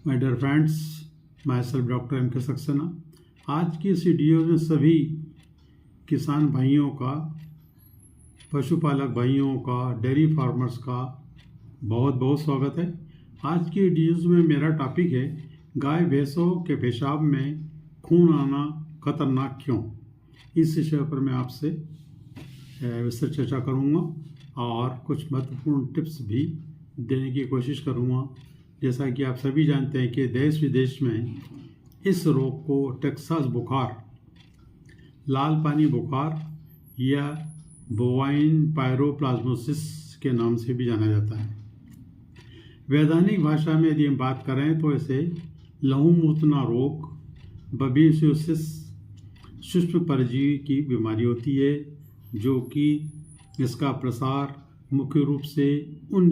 My dear friends, myself doctor M K Saxena. आज की इस वीडियो में सभी किसान भाइयों का, पशुपालक भाइयों का, डेयरी फार्मर्स का बहुत बहुत स्वागत है। आज की वीडियोज़ में मेरा टॉपिक है गाय भैंसों के पेशाब में खून आना खतरनाक क्यों। इस विषय पर मैं आपसे विस्तृत चर्चा करूँगा और कुछ महत्वपूर्ण टिप्स भी देने की कोशिश करूँगा। जैसा कि आप सभी जानते हैं कि देश विदेश में इस रोग को टेक्सास बुखार, लाल पानी बुखार या बोवाइन पायरोप्लाज्मोसिस के नाम से भी जाना जाता है। वैधानिक भाषा में यदि हम बात करें तो इसे लहूमूतना रोग, बबेसियोसिस सूक्ष्म परजीवी की बीमारी होती है, जो कि इसका प्रसार मुख्य रूप से उन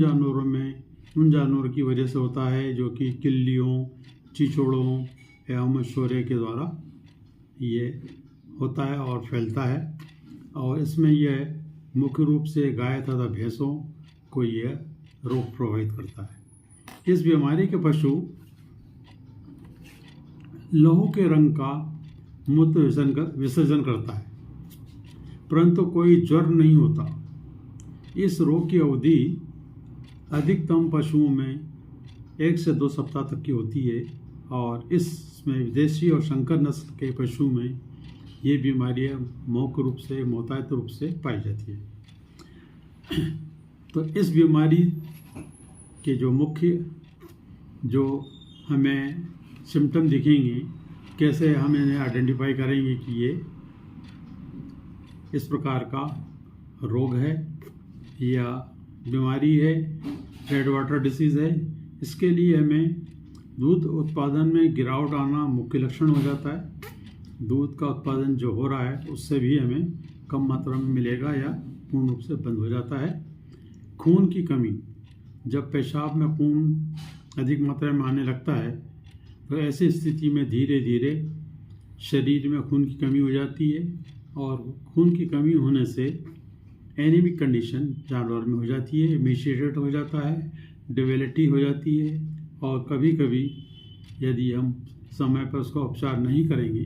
जानवरों की वजह से होता है जो कि किल्लियों, चिचोड़ों एवं मशोरे के द्वारा ये होता है और फैलता है। और इसमें यह मुख्य रूप से गाय तथा भैंसों को यह रोग प्रभावित करता है। इस बीमारी के पशु लहू के रंग का मूत्र विसर्जन करता है, परंतु कोई ज्वर नहीं होता। इस रोग की अवधि अधिकतम पशुओं में 1 से 2 सप्ताह तक की होती है और इसमें विदेशी और संकर नस्ल के पशु में ये बीमारियां मुख्य रूप से बहुतायत रूप से पाई जाती है। तो इस बीमारी के जो हमें सिम्टम दिखेंगे, कैसे हम इन्हें आइडेंटिफाई करेंगे कि ये इस प्रकार का रोग है या बीमारी है, रेड वाटर डिसीज़ है। इसके लिए हमें दूध उत्पादन में गिरावट आना मुख्य लक्षण हो जाता है। दूध का उत्पादन जो हो रहा है उससे भी हमें कम मात्रा में मिलेगा या पूर्ण रूप से बंद हो जाता है। खून की कमी, जब पेशाब में खून अधिक मात्रा में आने लगता है तो ऐसी स्थिति में धीरे धीरे शरीर में खून की कमी हो जाती है और खून की कमी होने से एनीमिक कंडीशन जानवर में हो जाती है, एमेसिएटेड हो जाता है, डिवेलिटी हो जाती है और कभी कभी यदि हम समय पर उसका उपचार नहीं करेंगे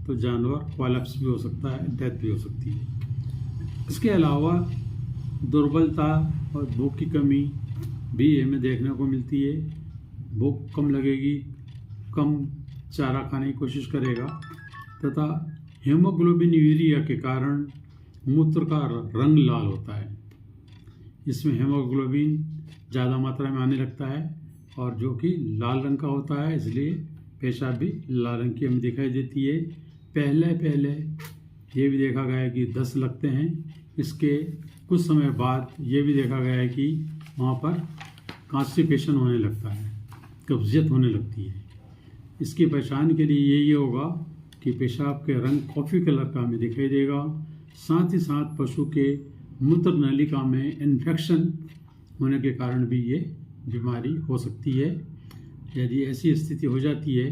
तो जानवर कोलैप्स भी हो सकता है, डेथ भी हो सकती है। इसके अलावा दुर्बलता और भूख की कमी भी हमें देखने को मिलती है। भूख कम लगेगी, कम चारा खाने की कोशिश करेगा तथा हीमोग्लोबिन यूरिया के कारण मूत्र का रंग लाल होता है। इसमें हीमोग्लोबिन ज़्यादा मात्रा में आने लगता है और जो कि लाल रंग का होता है, इसलिए पेशाब भी लाल रंग की हमें दिखाई देती है। पहले ये भी देखा गया है कि दस्त लगते हैं। इसके कुछ समय बाद ये भी देखा गया है कि वहाँ पर कॉन्स्टिपेशन होने लगता है, कब्जियत होने लगती है। इसकी पहचान के लिए यही होगा कि पेशाब के रंग कॉफ़ी कलर का हमें दिखाई देगा। साथ ही साथ पशु के मूत्र नलिका में इन्फेक्शन होने के कारण भी ये बीमारी हो सकती है। यदि ऐसी स्थिति हो जाती है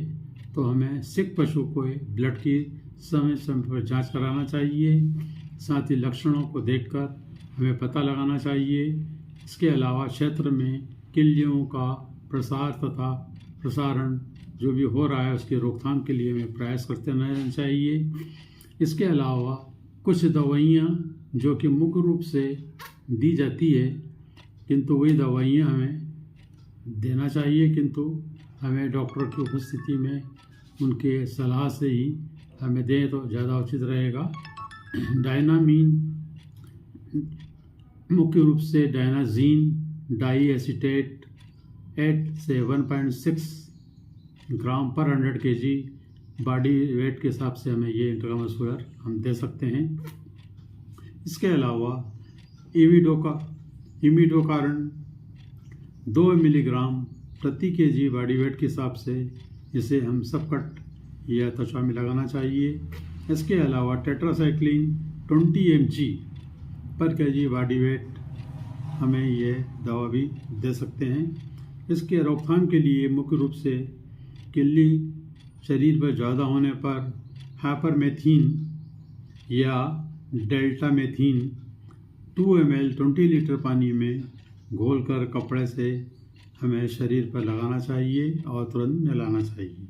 तो हमें सिक पशु को ब्लड की समय समय पर जांच कराना चाहिए। साथ ही लक्षणों को देखकर हमें पता लगाना चाहिए। इसके अलावा क्षेत्र में किल्लियों का प्रसार तथा प्रसारण जो भी हो रहा है उसकी रोकथाम के लिए हमें प्रयास करते रहना चाहिए। इसके अलावा कुछ दवाइयाँ जो कि मुख्य रूप से दी जाती है, किंतु वही दवाइयाँ हमें देना चाहिए, किंतु हमें डॉक्टर की उपस्थिति में उनके सलाह से ही हमें दें तो ज़्यादा उचित रहेगा। डायनामीन मुख्य रूप से डायनाजीन डाई एसीटेट 8 से 1.6 ग्राम पर 100 kg बॉडी वेट के हिसाब से हमें ये इंट्रामस्कुलर हम दे सकते हैं। इसके अलावा इमिडोकार्न 2 मिलीग्राम प्रति kg बॉडी वेट के हिसाब से इसे हम सबकट या त्वचा में लगाना चाहिए। इसके अलावा टेट्रासाइक्लिन 20 mg पर kg बॉडी वेट हमें ये दवा भी दे सकते हैं। इसके रोकथाम के लिए मुख्य रूप से किल्ली शरीर पर ज़्यादा होने पर हाइपरमेथीन या डेल्टामेथीन 2 ml 20 लीटर पानी में घोलकर कपड़े से हमें शरीर पर लगाना चाहिए और तुरंत नहलाना चाहिए।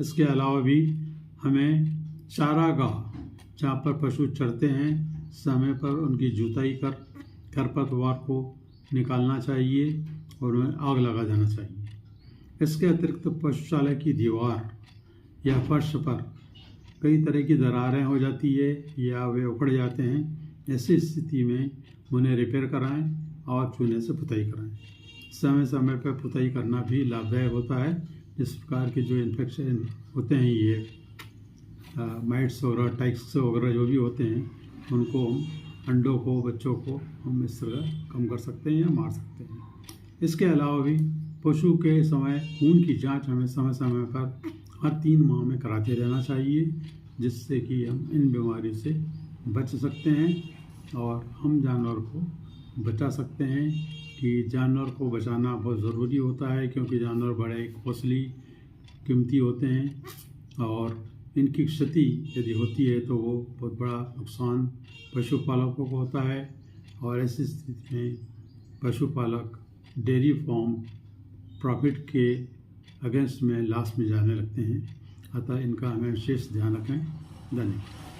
इसके अलावा भी हमें चारागाह जहाँ पर पशु चरते हैं समय पर उनकी जुताई कर खरपतवार को निकालना चाहिए और उन्हें आग लगा देना चाहिए। इसके अतिरिक्त पशुशाला की दीवार या फर्श पर कई तरह की दरारें हो जाती है या वे उखड़ जाते हैं। ऐसी स्थिति में उन्हें रिपेयर कराएं और चूने से पुताई कराएं। समय समय पर पुताई करना भी लाभदायक होता है। इस प्रकार के जो इन्फेक्शन होते हैं ये माइट्स वगैरह टाइक्स वगैरह जो भी होते हैं उनको हम अंडों को बच्चों को हम इस तरह कम कर सकते हैं या मार सकते हैं। इसके अलावा भी पशु के समय खून की जांच हमें समय समय पर हर 3 माह में कराते रहना चाहिए, जिससे कि हम इन बीमारियों से बच सकते हैं और हम जानवर को बचा सकते हैं। कि जानवर को बचाना बहुत ज़रूरी होता है क्योंकि जानवर बड़े कॉस्टली कीमती होते हैं और इनकी क्षति यदि होती है तो वो बहुत बड़ा नुकसान पशुपालकों को होता है और ऐसी स्थिति में पशुपालक डेयरी फार्म प्रॉफिट के अगेंस्ट में लॉस में जाने लगते हैं। अतः इनका हमें विशेष ध्यान रखें। धन्यवाद।